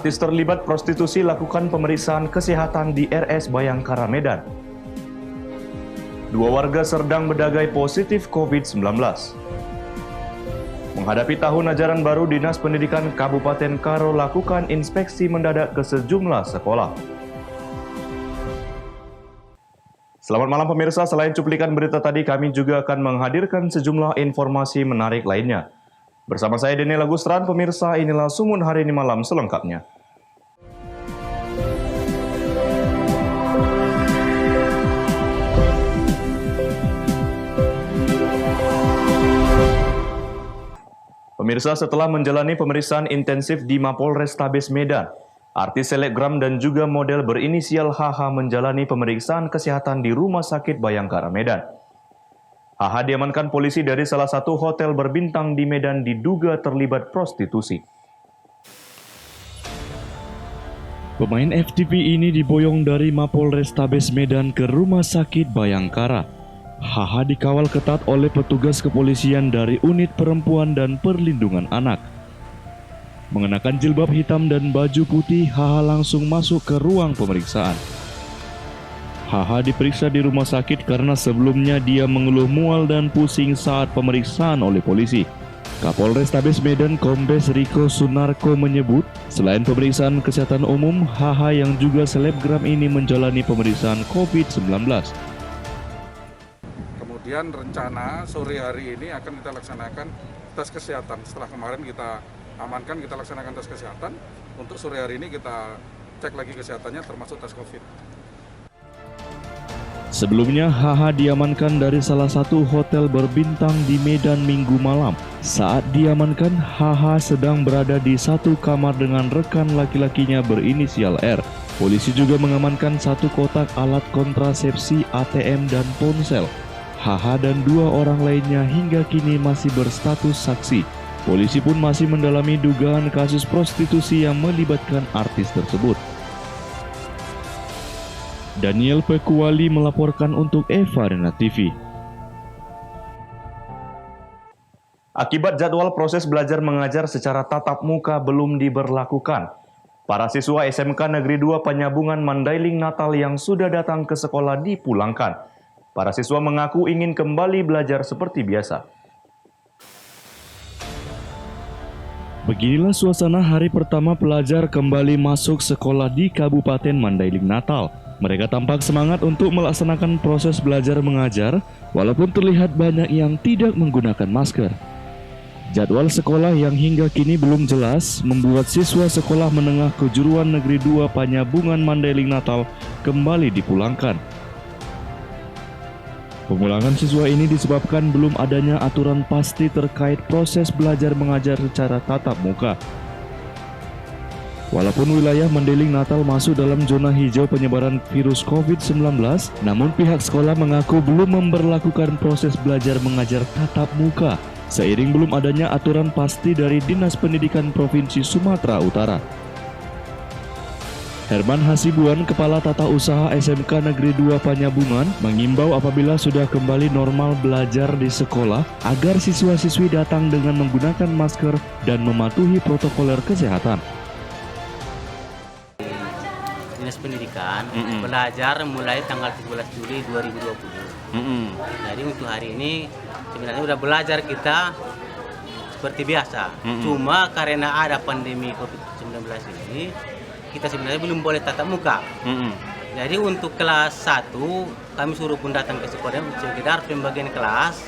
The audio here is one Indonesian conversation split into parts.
Artis terlibat prostitusi lakukan pemeriksaan kesehatan di RS Bayangkara Medan. Dua warga Serdang Bedagai positif COVID-19. Menghadapi tahun ajaran baru, Dinas Pendidikan Kabupaten Karo lakukan inspeksi mendadak ke sejumlah sekolah. Selamat malam pemirsa, selain cuplikan berita tadi, kami juga akan menghadirkan sejumlah informasi menarik lainnya. Bersama saya Denny Lagustran, pemirsa, inilah Sumun Hari Ini Malam selengkapnya. Pemirsa, setelah menjalani pemeriksaan intensif di Mapolrestabes Medan, artis selebgram dan juga model berinisial HH menjalani pemeriksaan kesehatan di Rumah Sakit Bayangkara Medan. HH diamankan polisi dari salah satu hotel berbintang di Medan diduga terlibat prostitusi. Pemain FTV ini diboyong dari Mapolrestabes Medan ke Rumah Sakit Bayangkara. HH dikawal ketat oleh petugas kepolisian dari Unit Perempuan dan Perlindungan Anak. Mengenakan jilbab hitam dan baju putih, HH langsung masuk ke ruang pemeriksaan. HH diperiksa di rumah sakit karena sebelumnya dia mengeluh mual dan pusing saat pemeriksaan oleh polisi. Kapolrestabes Medan Kombes Riko Sunarko menyebut, selain pemeriksaan kesehatan umum, HH yang juga selebgram ini menjalani pemeriksaan COVID-19. Kemudian rencana sore hari ini akan kita laksanakan tes kesehatan. Setelah kemarin kita amankan, kita laksanakan tes kesehatan. Untuk sore hari ini kita cek lagi kesehatannya termasuk tes COVID. Sebelumnya, HH diamankan dari salah satu hotel berbintang di Medan Minggu malam. Saat diamankan, HH sedang berada di satu kamar dengan rekan laki-lakinya berinisial R. Polisi juga mengamankan satu kotak alat kontrasepsi, ATM, dan ponsel. HH dan dua orang lainnya hingga kini masih berstatus saksi. Polisi pun masih mendalami dugaan kasus prostitusi yang melibatkan artis tersebut. Daniel Pekuali melaporkan untuk Eva Rena TV. Akibat jadwal proses belajar mengajar secara tatap muka belum diberlakukan, para siswa SMK Negeri 2 Penyabungan Mandailing Natal yang sudah datang ke sekolah dipulangkan. Para siswa mengaku ingin kembali belajar seperti biasa. Beginilah suasana hari pertama pelajar kembali masuk sekolah di Kabupaten Mandailing Natal. Mereka tampak semangat untuk melaksanakan proses belajar mengajar, walaupun terlihat banyak yang tidak menggunakan masker. Jadwal sekolah yang hingga kini belum jelas membuat siswa sekolah menengah kejuruan Negeri 2 Penyabungan Mandailing Natal kembali dipulangkan. Pemulangan siswa ini disebabkan belum adanya aturan pasti terkait proses belajar mengajar secara tatap muka. Walaupun wilayah Mandailing Natal masuk dalam zona hijau penyebaran virus COVID-19, namun pihak sekolah mengaku belum memberlakukan proses belajar mengajar tatap muka, seiring belum adanya aturan pasti dari Dinas Pendidikan Provinsi Sumatera Utara. Herman Hasibuan, Kepala Tata Usaha SMK Negeri 2 Penyabungan, mengimbau apabila sudah kembali normal belajar di sekolah, agar siswa-siswi datang dengan menggunakan masker dan mematuhi protokoler kesehatan. Dinas Pendidikan belajar mulai tanggal 17 Juli 2020. Jadi untuk hari ini sebenarnya udah belajar kita seperti biasa. Cuma karena ada pandemi COVID-19 ini, kita sebenarnya belum boleh tatap muka. Jadi untuk kelas 1 kami suruh pun datang ke sekolah sekedar pembagian kelas.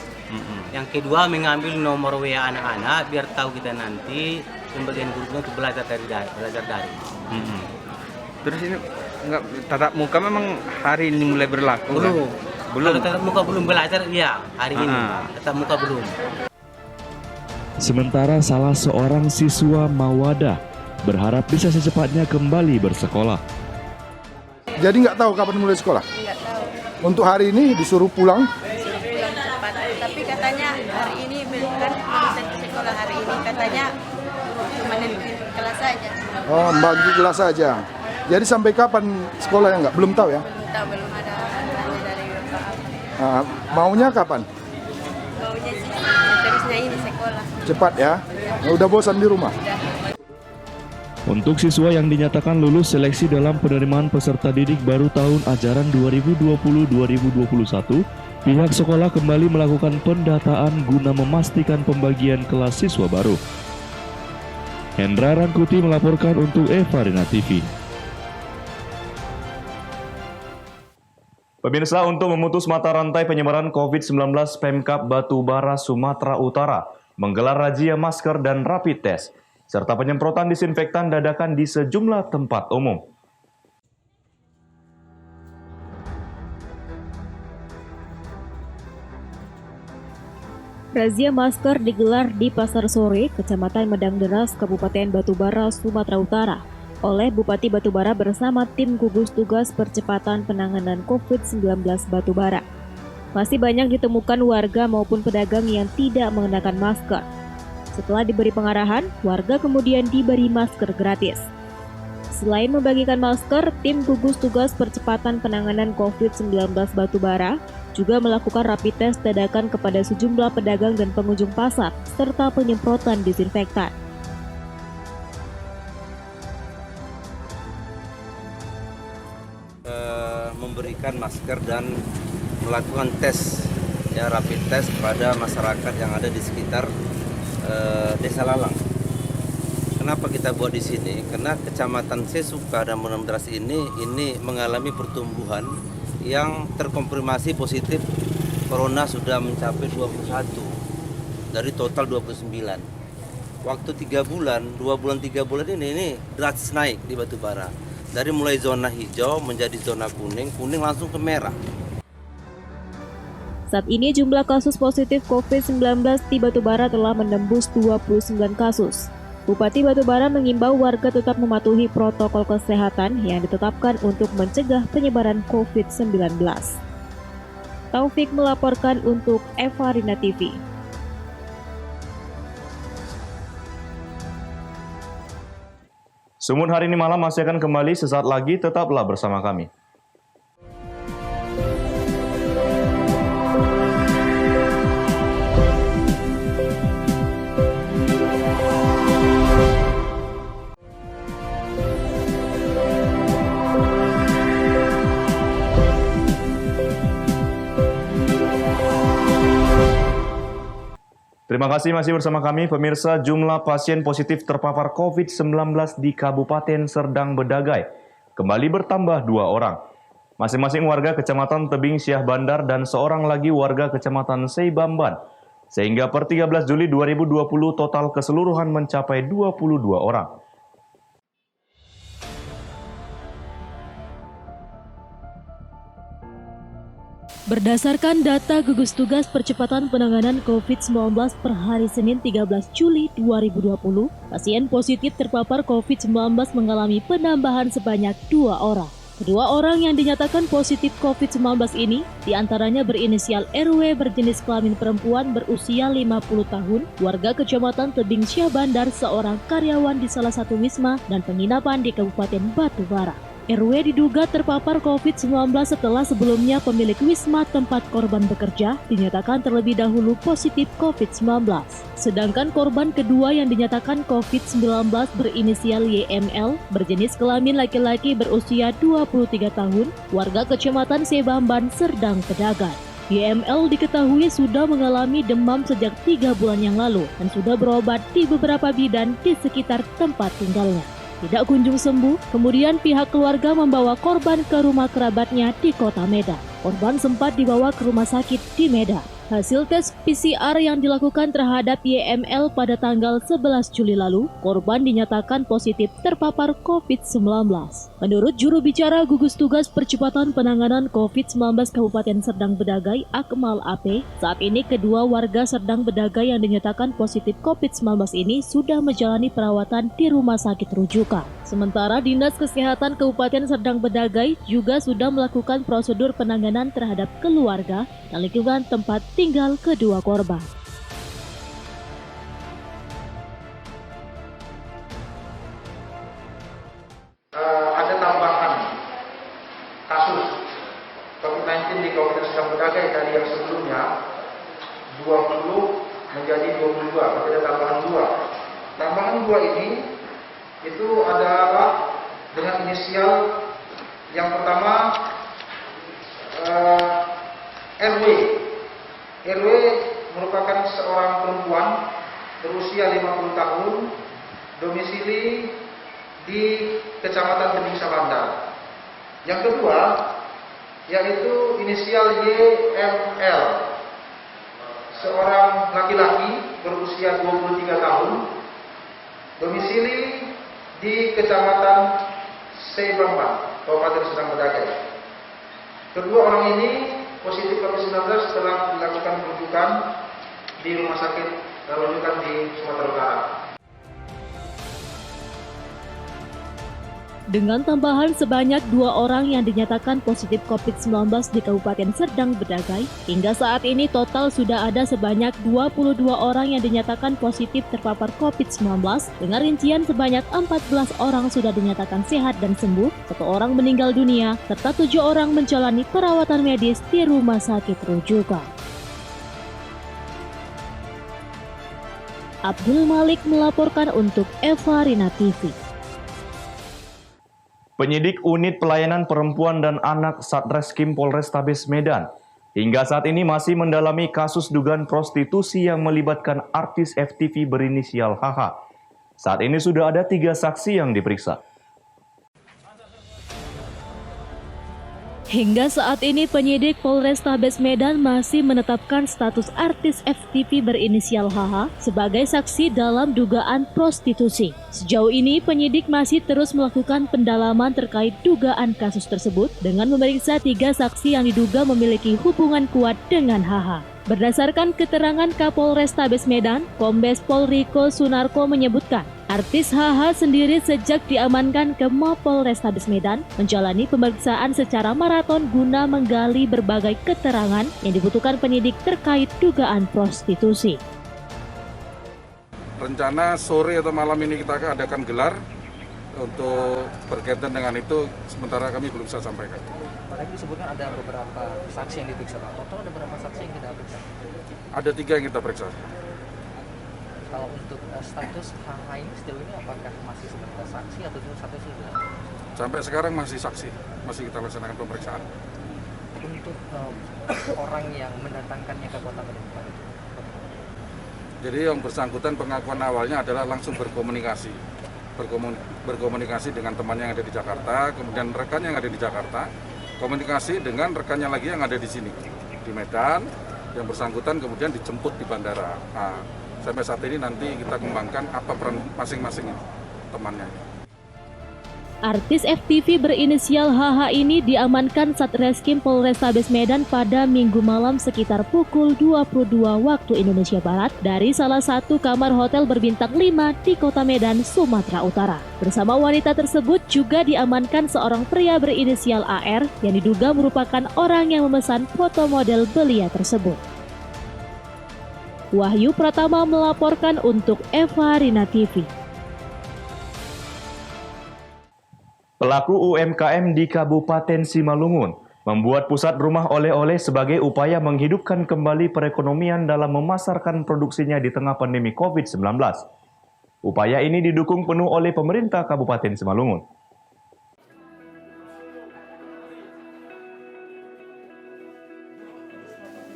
Yang kedua mengambil nomor WA anak-anak biar tahu kita nanti pembagian grupnya untuk belajar dari. Terus ini enggak tatap muka memang hari ini mulai berlaku? Belum. Kan? Belum. Kalau tatap muka belum belajar, iya hari ini. Tatap muka belum. Sementara salah seorang siswa Mawada berharap bisa secepatnya kembali bersekolah. Jadi nggak tahu kapan mulai sekolah? Nggak tahu. Untuk hari ini disuruh pulang? Disuruh pulang cepat. Tapi katanya hari ini kan bisa di sekolah hari ini katanya cuma di kelas saja. Oh, bagi kelas saja. Jadi sampai kapan sekolahnya nggak? Belum tahu ya? Belum tahu, belum ada tanda dari Bapak. Maunya kapan? Maunya sih terusnya ini sekolah. Cepat ya? Udah bosan di rumah? Udah. Untuk siswa yang dinyatakan lulus seleksi dalam penerimaan peserta didik baru tahun ajaran 2020-2021, pihak sekolah kembali melakukan pendataan guna memastikan pembagian kelas siswa baru. Hendra Rangkuti melaporkan untuk Evarina TV. Pemirsa, untuk memutus mata rantai penyebaran COVID-19, Pemkab Batubara Sumatera Utara menggelar razia masker dan rapid test, serta penyemprotan disinfektan dadakan di sejumlah tempat umum. Razia masker digelar di Pasar Sore, Kecamatan Medang Deras, Kabupaten Batubara, Sumatera Utara, oleh Bupati Batubara bersama tim gugus tugas percepatan penanganan COVID-19 Batubara. Masih banyak ditemukan warga maupun pedagang yang tidak mengenakan masker. Setelah diberi pengarahan, warga kemudian diberi masker gratis. Selain membagikan masker, tim gugus tugas percepatan penanganan COVID-19 Batubara juga melakukan rapid test dadakan kepada sejumlah pedagang dan pengunjung pasar, serta penyemprotan disinfektan. Memberikan masker dan melakukan tes, rapid test kepada masyarakat yang ada di sekitar Desa Lalang. Kenapa kita buat di sini? Karena Kecamatan Sesuka dan Medang Deras ini mengalami pertumbuhan yang terkonfirmasi positif corona sudah mencapai 21 dari total 29. Waktu 3 bulan ini drastis naik di Batubara. Dari mulai zona hijau menjadi zona kuning langsung ke merah. Saat ini jumlah kasus positif COVID-19 di Batubara telah menembus 29 kasus. Bupati Batubara mengimbau warga tetap mematuhi protokol kesehatan yang ditetapkan untuk mencegah penyebaran COVID-19. Taufik melaporkan untuk Evarina TV. Sumun hari ini malam masih akan kembali sesaat lagi, tetaplah bersama kami. Terima kasih masih bersama kami, pemirsa. Jumlah pasien positif terpapar COVID-19 di Kabupaten Serdang Bedagai kembali bertambah 2 orang. Masing-masing warga Kecamatan Tebing Syah Bandar dan seorang lagi warga Kecamatan Seibamban. Sehingga per 13 Juli 2020 total keseluruhan mencapai 22 orang. Berdasarkan data gugus tugas percepatan penanganan COVID-19 per hari Senin 13 Juli 2020, pasien positif terpapar COVID-19 mengalami penambahan sebanyak 2 orang. Kedua orang yang dinyatakan positif COVID-19 ini diantaranya berinisial RW berjenis kelamin perempuan berusia 50 tahun, warga Kecamatan Tebing Syah Bandar, seorang karyawan di salah satu wisma dan penginapan di Kabupaten Batubara. RW diduga terpapar COVID-19 setelah sebelumnya pemilik wisma tempat korban bekerja dinyatakan terlebih dahulu positif COVID-19. Sedangkan korban kedua yang dinyatakan COVID-19 berinisial YML berjenis kelamin laki-laki berusia 23 tahun, warga Kecamatan Sebamban, Serdang Bedagai. YML diketahui sudah mengalami demam sejak 3 bulan yang lalu dan sudah berobat di beberapa bidan di sekitar tempat tinggalnya. Tidak kunjung sembuh, kemudian pihak keluarga membawa korban ke rumah kerabatnya di kota Medan. Korban sempat dibawa ke rumah sakit di Medan. Hasil tes PCR yang dilakukan terhadap YML pada tanggal 11 Juli lalu, korban dinyatakan positif terpapar COVID-19. Menurut juru bicara gugus tugas percepatan penanganan COVID-19 Kabupaten Serdang Bedagai, Akmal AP, saat ini kedua warga Serdang Bedagai yang dinyatakan positif COVID-19 ini sudah menjalani perawatan di rumah sakit rujukan. Sementara Dinas Kesehatan Kabupaten Serdang Bedagai juga sudah melakukan prosedur penanganan terhadap keluarga dan lingkungan tempat tinggal kedua korban. Ada tambahan kasus COVID-19 di Kabupaten Serdang Bedagai dari yang sebelumnya 20 menjadi 22, ada tambahan 2. Tambahan 2 ini itu adalah dengan inisial yang pertama RW. RW merupakan seorang perempuan berusia 50 tahun, domisili di Kecamatan Bening Sabandar. Yang kedua yaitu inisial YML, seorang laki-laki berusia 23 tahun, domisili di Kecamatan Sebambang, Kabupaten Sedang Bedagai. Kedua orang ini positif COVID-19 setelah dilakukan rujukan di rumah sakit rujukan di Sumatera Utara. Dengan tambahan sebanyak 2 orang yang dinyatakan positif COVID-19 di Kabupaten Serdang Bedagai, hingga saat ini total sudah ada sebanyak 22 orang yang dinyatakan positif terpapar COVID-19, dengan rincian sebanyak 14 orang sudah dinyatakan sehat dan sembuh, 1 orang meninggal dunia, serta 7 orang menjalani perawatan medis di rumah sakit rujukan. Abdul Malik melaporkan untuk Eva Rina TV. Penyidik Unit Pelayanan Perempuan dan Anak Satreskrim Polrestabes Medan hingga saat ini masih mendalami kasus dugaan prostitusi yang melibatkan artis FTV berinisial HH. Saat ini sudah ada 3 saksi yang diperiksa. Hingga saat ini penyidik Polrestabes Medan masih menetapkan status artis FTV berinisial HH sebagai saksi dalam dugaan prostitusi. Sejauh ini penyidik masih terus melakukan pendalaman terkait dugaan kasus tersebut dengan memeriksa 3 saksi yang diduga memiliki hubungan kuat dengan HH. Berdasarkan keterangan Kapolrestabes Medan, Kombes Pol Riko Sunarko menyebutkan, artis HH sendiri sejak diamankan ke Mapolrestabes Medan menjalani pemeriksaan secara maraton guna menggali berbagai keterangan yang dibutuhkan penyidik terkait dugaan prostitusi. Rencana sore atau malam ini kita akan adakan gelar untuk berkaitan dengan itu, sementara kami belum bisa sampaikan. Tadi disebutkan ada beberapa saksi yang diperiksa, Pak. Total ada berapa saksi yang kita periksa? Ada 3 yang kita periksa. Kalau untuk status HH ini sejauh ini apakah masih sebatas saksi atau status sudah? Sampai sekarang masih saksi, masih kita laksanakan pemeriksaan. Untuk orang yang mendatangkannya ke Kota Medan, jadi yang bersangkutan pengakuan awalnya adalah langsung berkomunikasi dengan temannya yang ada di Jakarta, kemudian rekannya yang ada di Jakarta, komunikasi dengan rekannya lagi yang ada di sini, di Medan, yang bersangkutan kemudian dijemput di bandara. Nah, sampai saat ini nanti kita kembangkan apa peran masing-masing temannya. Artis FTV berinisial HH ini diamankan Satreskrim Polrestabes Medan pada Minggu malam sekitar pukul 22 waktu Indonesia Barat dari salah satu kamar hotel berbintang 5 di Kota Medan, Sumatera Utara. Bersama wanita tersebut juga diamankan seorang pria berinisial AR yang diduga merupakan orang yang memesan foto model belia tersebut. Wahyu Pratama melaporkan untuk Eva Rina TV. Pelaku UMKM di Kabupaten Simalungun membuat pusat rumah oleh-oleh sebagai upaya menghidupkan kembali perekonomian dalam memasarkan produksinya di tengah pandemi COVID-19. Upaya ini didukung penuh oleh pemerintah Kabupaten Simalungun.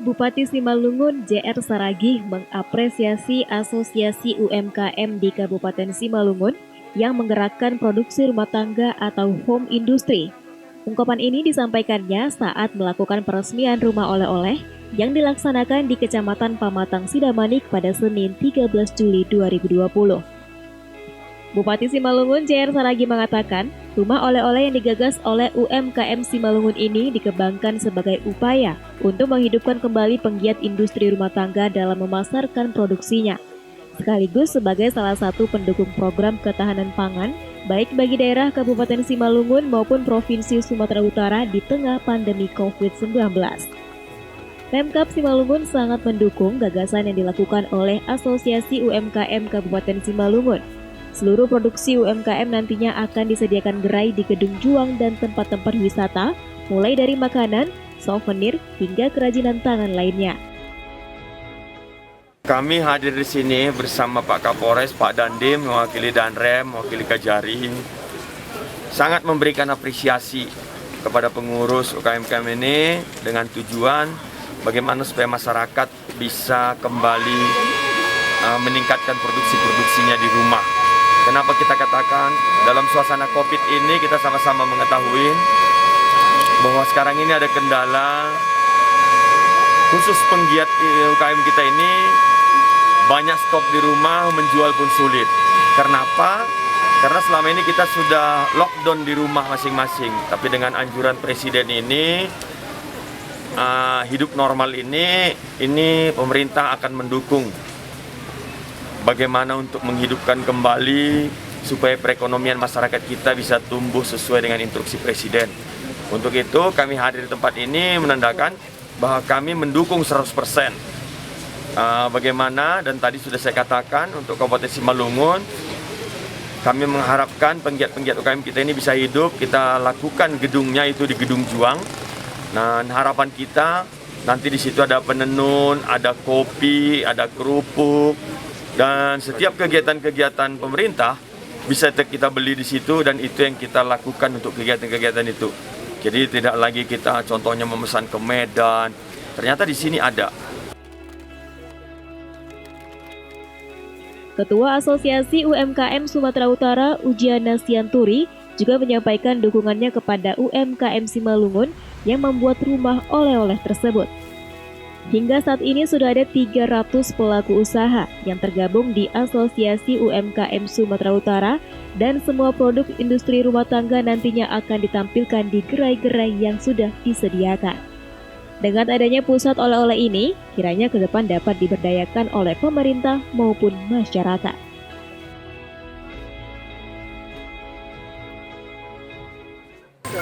Bupati Simalungun JR Saragih mengapresiasi Asosiasi UMKM di Kabupaten Simalungun yang menggerakkan produksi rumah tangga atau home industry. Ungkapan ini disampaikannya saat melakukan peresmian rumah oleh-oleh yang dilaksanakan di Kecamatan Pamatang Sidamanik pada Senin 13 Juli 2020. Bupati Simalungun JR Saragih mengatakan, rumah oleh-oleh yang digagas oleh UMKM Simalungun ini dikembangkan sebagai upaya untuk menghidupkan kembali penggiat industri rumah tangga dalam memasarkan produksinya, sekaligus sebagai salah satu pendukung program ketahanan pangan baik bagi daerah Kabupaten Simalungun maupun Provinsi Sumatera Utara di tengah pandemi COVID-19. Pemkab Simalungun sangat mendukung gagasan yang dilakukan oleh Asosiasi UMKM Kabupaten Simalungun. Seluruh produksi UMKM nantinya akan disediakan gerai di Gedung Juang dan tempat-tempat wisata, mulai dari makanan, souvenir, hingga kerajinan tangan lainnya. Kami hadir di sini bersama Pak Kapolres, Pak Dandim, mewakili Danrem, mewakili Kajari, sangat memberikan apresiasi kepada pengurus UKM-UKM ini dengan tujuan bagaimana supaya masyarakat bisa kembali meningkatkan produksinya di rumah. Kenapa kita katakan dalam suasana COVID ini kita sama-sama mengetahui bahwa sekarang ini ada kendala, khusus penggiat UKM kita ini banyak stok di rumah, menjual pun sulit. Karena apa? Karena selama ini kita sudah lockdown di rumah masing-masing. Tapi dengan anjuran Presiden ini, hidup normal ini pemerintah akan mendukung bagaimana untuk menghidupkan kembali supaya perekonomian masyarakat kita bisa tumbuh sesuai dengan instruksi Presiden. Untuk itu kami hadir di tempat ini menandakan bahwa kami mendukung 100%. Bagaimana, dan tadi sudah saya katakan untuk Kabupaten Simalungun, kami mengharapkan penggiat-penggiat UKM kita ini bisa hidup. Kita lakukan gedungnya itu di Gedung Juang. Nah, harapan kita nanti di situ ada penenun, ada kopi, ada kerupuk, dan setiap kegiatan-kegiatan pemerintah bisa kita beli di situ, dan itu yang kita lakukan untuk kegiatan-kegiatan itu. Jadi tidak lagi kita contohnya memesan ke Medan. Ternyata di sini ada. Ketua Asosiasi UMKM Sumatera Utara, Ujiana Sianturi, juga menyampaikan dukungannya kepada UMKM Simalungun yang membuat rumah oleh-oleh tersebut. Hingga saat ini sudah ada 300 pelaku usaha yang tergabung di Asosiasi UMKM Sumatera Utara, dan semua produk industri rumah tangga nantinya akan ditampilkan di gerai-gerai yang sudah disediakan. Dengan adanya pusat oleh-oleh ini, kiranya ke depan dapat diberdayakan oleh pemerintah maupun masyarakat.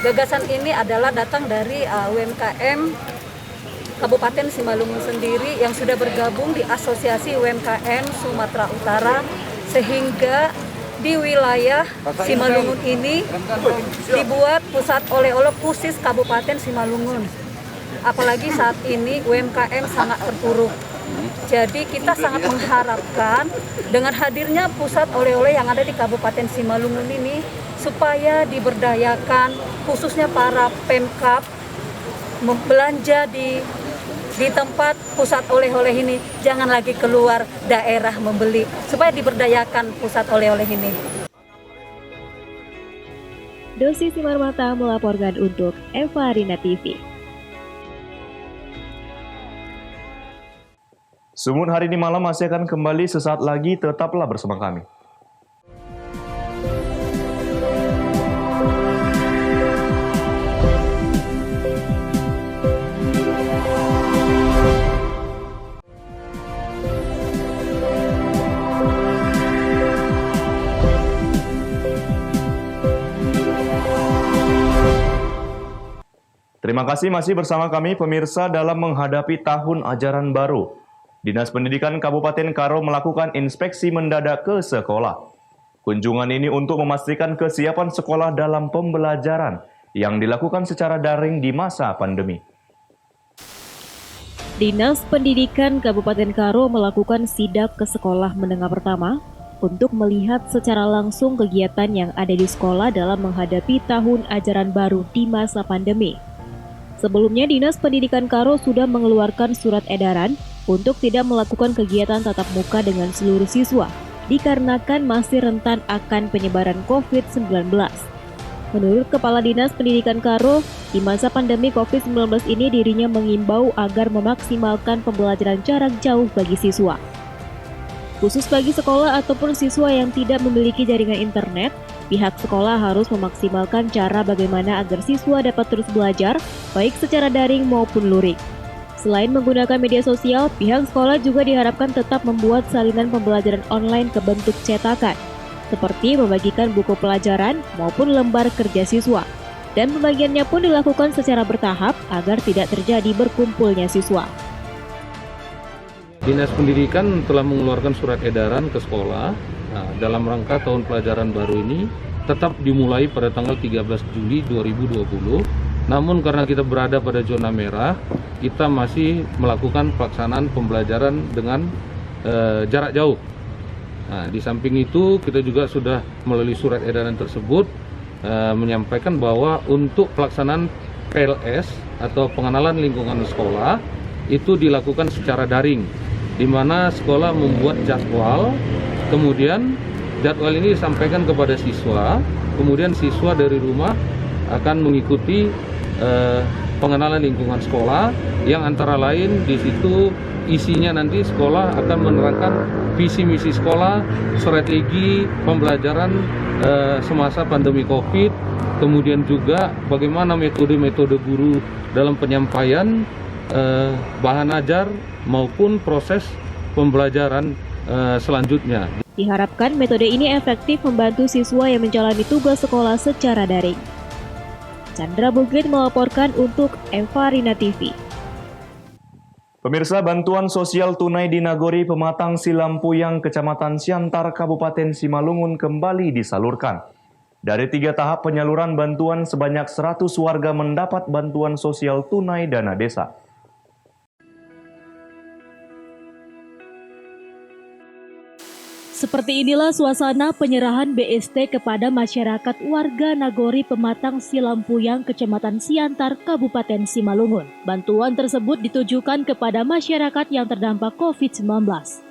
Gagasan ini adalah datang dari UMKM Kabupaten Simalungun sendiri yang sudah bergabung di Asosiasi UMKM Sumatera Utara, sehingga di wilayah Simalungun ini dibuat pusat oleh-oleh khusus Kabupaten Simalungun. Apalagi saat ini UMKM sangat terpuruk. Jadi kita sangat mengharapkan dengan hadirnya pusat oleh-oleh yang ada di Kabupaten Simalungun ini supaya diberdayakan, khususnya para Pemkab belanja di tempat pusat oleh-oleh ini, jangan lagi keluar daerah membeli, supaya diberdayakan pusat oleh-oleh ini. Dosi Simarmata melaporkan untuk Eva Rina TV. Sumut hari ini malam masih akan kembali sesaat lagi, tetaplah bersama kami. Terima kasih masih bersama kami pemirsa dalam menghadapi tahun ajaran baru. Dinas Pendidikan Kabupaten Karo melakukan inspeksi mendadak ke sekolah. Kunjungan ini untuk memastikan kesiapan sekolah dalam pembelajaran yang dilakukan secara daring di masa pandemi. Dinas Pendidikan Kabupaten Karo melakukan sidak ke sekolah menengah pertama untuk melihat secara langsung kegiatan yang ada di sekolah dalam menghadapi tahun ajaran baru di masa pandemi. Sebelumnya, Dinas Pendidikan Karo sudah mengeluarkan surat edaran untuk tidak melakukan kegiatan tatap muka dengan seluruh siswa, dikarenakan masih rentan akan penyebaran COVID-19. Menurut Kepala Dinas Pendidikan Karo, di masa pandemi COVID-19 ini dirinya mengimbau agar memaksimalkan pembelajaran jarak jauh bagi siswa. Khusus bagi sekolah ataupun siswa yang tidak memiliki jaringan internet, pihak sekolah harus memaksimalkan cara bagaimana agar siswa dapat terus belajar, baik secara daring maupun luring. Selain menggunakan media sosial, pihak sekolah juga diharapkan tetap membuat salinan pembelajaran online ke bentuk cetakan, seperti membagikan buku pelajaran maupun lembar kerja siswa. Dan pembagiannya pun dilakukan secara bertahap agar tidak terjadi berkumpulnya siswa. Dinas Pendidikan telah mengeluarkan surat edaran ke sekolah. Nah, dalam rangka tahun pelajaran baru ini tetap dimulai pada tanggal 13 Juli 2020. Namun karena kita berada pada zona merah, kita masih melakukan pelaksanaan pembelajaran dengan jarak jauh. Nah, di samping itu kita juga sudah melalui surat edaran tersebut menyampaikan bahwa untuk pelaksanaan PLS atau pengenalan lingkungan sekolah itu dilakukan secara daring, di mana sekolah membuat jadwal, kemudian jadwal ini disampaikan kepada siswa, kemudian siswa dari rumah akan mengikuti pengenalan lingkungan sekolah yang antara lain di situ isinya nanti sekolah akan menerangkan visi misi sekolah, strategi pembelajaran semasa pandemi Covid, kemudian juga bagaimana metode-metode guru dalam penyampaian bahan ajar maupun proses pembelajaran selanjutnya. Diharapkan metode ini efektif membantu siswa yang menjalani tugas sekolah secara daring. Chandra Bukit melaporkan untuk Eva Rina TV. Pemirsa, bantuan sosial tunai di Nagori Pematang Silampuyang, Kecamatan Siantar, Kabupaten Simalungun kembali disalurkan. Dari 3 tahap penyaluran bantuan, sebanyak 100 warga mendapat bantuan sosial tunai dana desa. Seperti inilah suasana penyerahan BST kepada masyarakat warga Nagori Pematang Silampuyang, Kecamatan Siantar, Kabupaten Simalungun. Bantuan tersebut ditujukan kepada masyarakat yang terdampak COVID-19.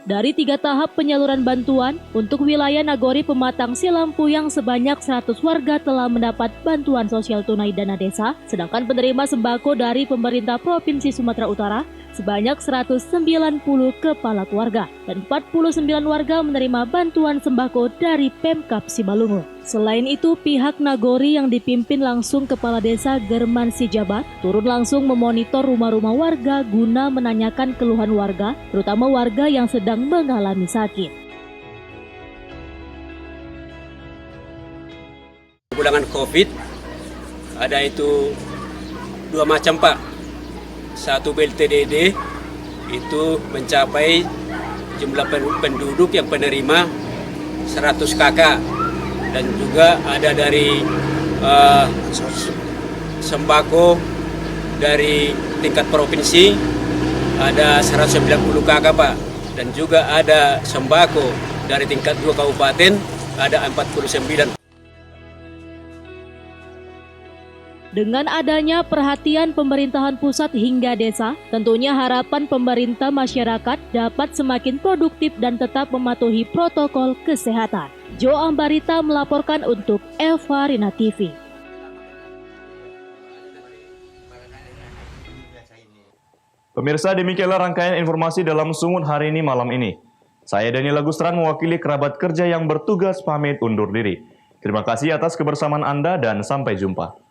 Dari 3 tahap penyaluran bantuan, untuk wilayah Nagori Pematang Silampuyang sebanyak 100 warga telah mendapat bantuan sosial tunai dana desa, sedangkan penerima sembako dari pemerintah Provinsi Sumatera Utara sebanyak 190 kepala keluarga dan 49 warga menerima bantuan sembako dari Pemkab Simalungun. Selain itu, pihak Nagori yang dipimpin langsung Kepala Desa German Sijabat turun langsung memonitor rumah-rumah warga guna menanyakan keluhan warga, terutama warga yang sedang mengalami sakit. Penanggulangan COVID ada itu 2 macam, Pak. Satu BLTDD itu mencapai jumlah penduduk yang penerima 100 kakak, dan juga ada dari sembako dari tingkat provinsi ada 190 kakak, Pak, dan juga ada sembako dari tingkat 2 kabupaten ada 49. Dengan adanya perhatian pemerintahan pusat hingga desa, tentunya harapan pemerintah masyarakat dapat semakin produktif dan tetap mematuhi protokol kesehatan. Jo Ambarita melaporkan untuk Eva Rina TV. Pemirsa, demikianlah rangkaian informasi dalam Sungut hari ini malam ini. Saya Daniel Agustran mewakili kerabat kerja yang bertugas pamit undur diri. Terima kasih atas kebersamaan Anda dan sampai jumpa.